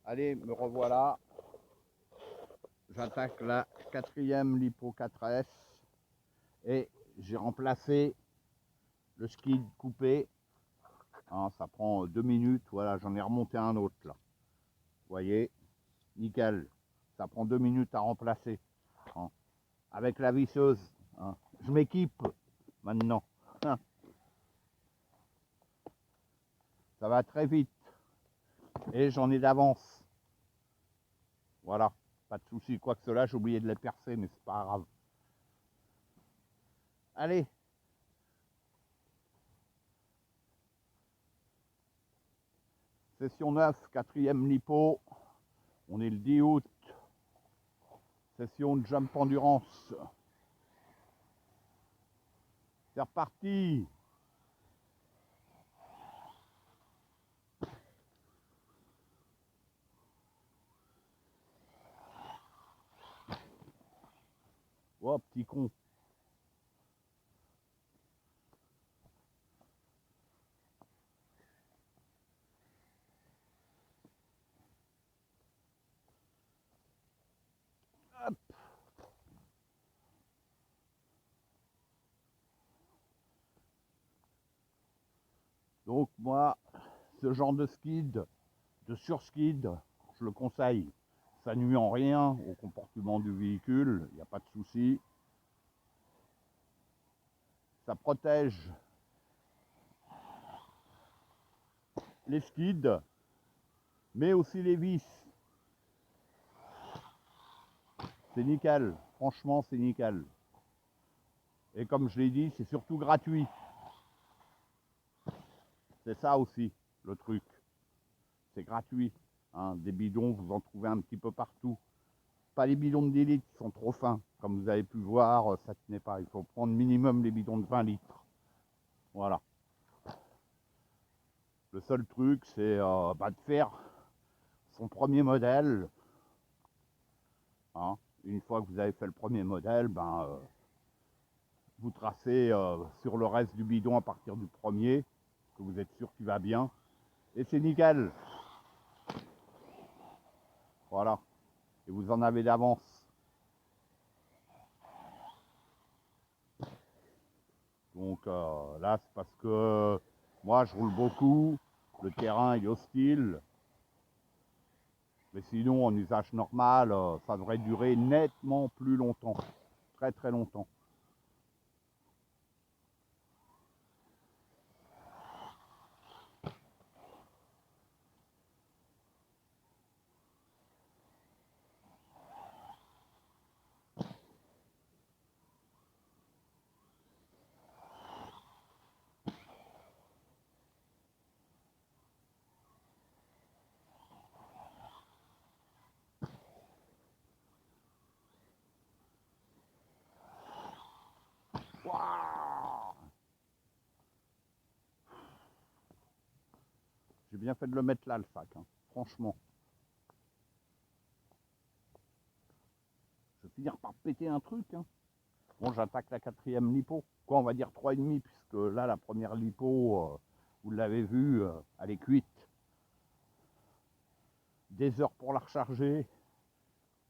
Allez, me revoilà. J'attaque la 4e Lipo 4S et j'ai remplacé le skid coupé. Hein, ça prend 2 minutes. Voilà, j'en ai remonté un autre là. Vous voyez, nickel. Ça prend 2 minutes à remplacer. Hein, avec la visseuse. Hein. Je m'équipe maintenant. Hein. Ça va très vite. Et j'en ai d'avance. Voilà, pas de souci, quoi que cela, j'ai oublié de les percer, mais c'est pas grave. Allez. Session 9, 4e lipo. On est le 10 août. Session de jump endurance. C'est reparti. Oh, petit con. Hop. Donc moi, ce genre de skid, de surskid, je le conseille. Ça nuit en rien au comportement du véhicule, il n'y a pas de souci. Ça protège les skids, mais aussi les vis. C'est nickel, franchement c'est nickel. Et comme je l'ai dit, c'est surtout gratuit. C'est ça aussi, le truc. C'est gratuit. Hein. Des bidons, vous en trouvez un petit peu partout. Pas les bidons de 10 litres qui sont trop fins. Comme vous avez pu voir, ça ne tenait pas. Il faut prendre minimum les bidons de 20 litres. Voilà. Le seul truc, c'est de faire son premier modèle. Hein. Une fois que vous avez fait le premier modèle, vous tracez sur le reste du bidon à partir du premier, que vous êtes sûr qu'il va bien. Et c'est nickel. Voilà. Et vous en avez d'avance. Donc là, c'est parce que moi, je roule beaucoup. Le terrain est hostile. Mais sinon, en usage normal, ça devrait durer nettement plus longtemps. Très très longtemps. Waouh! J'ai bien fait de le mettre là, le sac. Hein. Franchement. Je vais finir par péter un truc. Hein. Bon, j'attaque la 4e lipo. Quoi, on va dire 3,5, puisque là, la première lipo, vous l'avez vu, elle est cuite. Des heures pour la recharger.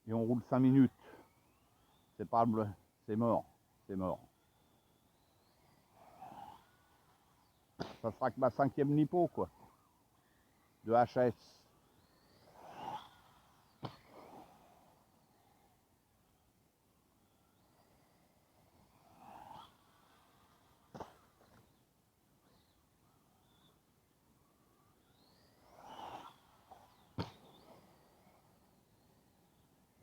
Et on roule 5 minutes. C'est pas bleu. C'est mort. C'est mort. Ça sera que ma 5e lipo, quoi. De HS.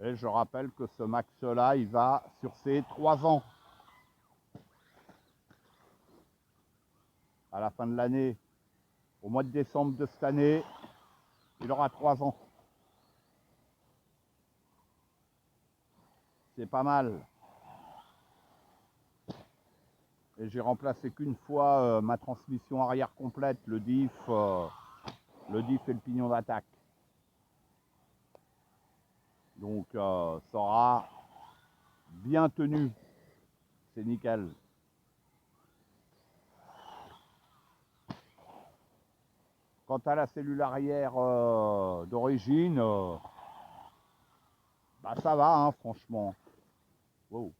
Et je rappelle que ce max-là, il va sur ses 3 ans. À la fin de l'année, au mois de décembre de cette année, il aura 3 ans. C'est pas mal. Et j'ai remplacé qu'une fois ma transmission arrière complète, le diff et le pignon d'attaque. Donc ça aura bien tenu. C'est nickel. Quant à la cellule arrière d'origine, bah ça va, hein, franchement. Wow.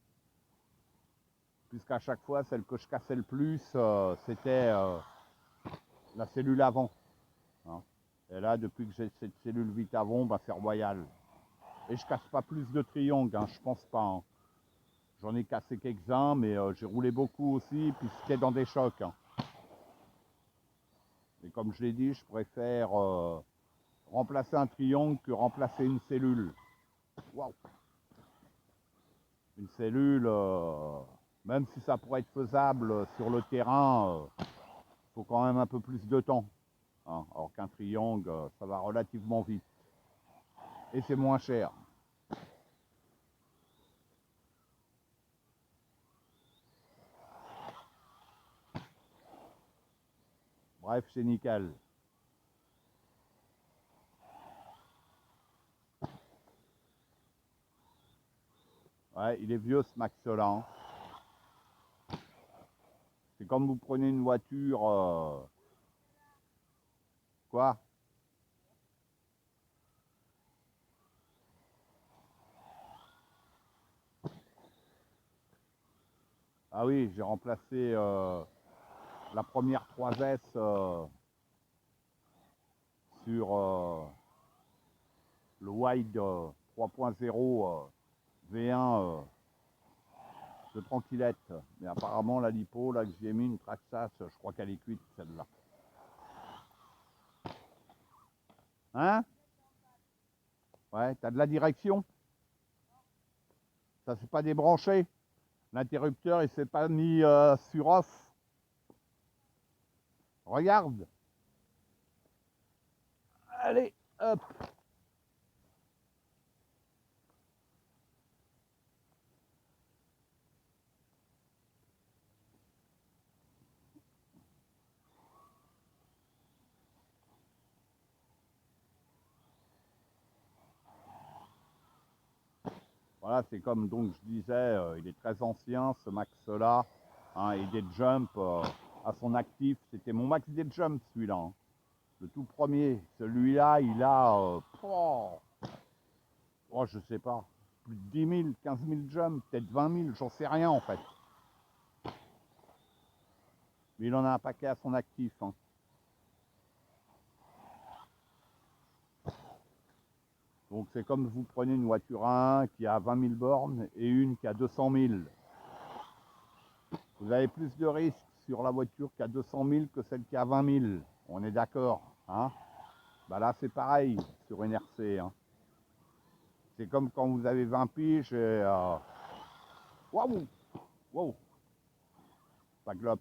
Puisqu'à chaque fois, celle que je cassais le plus, c'était la cellule avant. Hein. Et là, depuis que j'ai cette cellule Vitavon, bah, c'est royal. Et je casse pas plus de triangles, hein, je pense pas. Hein. J'en ai cassé quelques-uns, mais j'ai roulé beaucoup aussi, puis c'était dans des chocs. Hein. Et comme je l'ai dit, je préfère remplacer un triangle que remplacer une cellule. Waouh! Une cellule, même si ça pourrait être faisable sur le terrain, faut quand même un peu plus de temps. Hein. Alors qu'un triangle, ça va relativement vite. Et c'est moins cher. Bref, c'est nickel. Ouais, il est vieux ce Max-là. Hein. C'est comme vous prenez une voiture... Quoi? Ah oui, j'ai remplacé la première 3S sur le Wide 3.0 V1 de tranquillette. Mais apparemment la lipo, là que j'ai mis une Traxxas, je crois qu'elle est cuite celle-là. Hein? Ouais, t'as de la direction? Ça s'est pas débranché? L'interrupteur il s'est pas mis sur off? Regarde! Allez, hop! Voilà, c'est comme donc je disais, il est très ancien ce Max-là, hein, et des jumps à son actif. C'était mon Max des jumps celui-là, hein, le tout premier. Celui-là, il a, je sais pas, plus de 10 000, 15 000 jumps, peut-être 20 000, j'en sais rien en fait. Mais il en a un paquet à son actif. Hein. Donc c'est comme vous prenez une voiture 1 qui a 20 000 bornes et une qui a 200 000. Vous avez plus de risques sur la voiture qui a 200 000 que celle qui a 20 000. On est d'accord, hein? Bah là c'est pareil sur une RC. Hein. C'est comme quand vous avez 20 piges et... Waouh! Wow! Ça globe.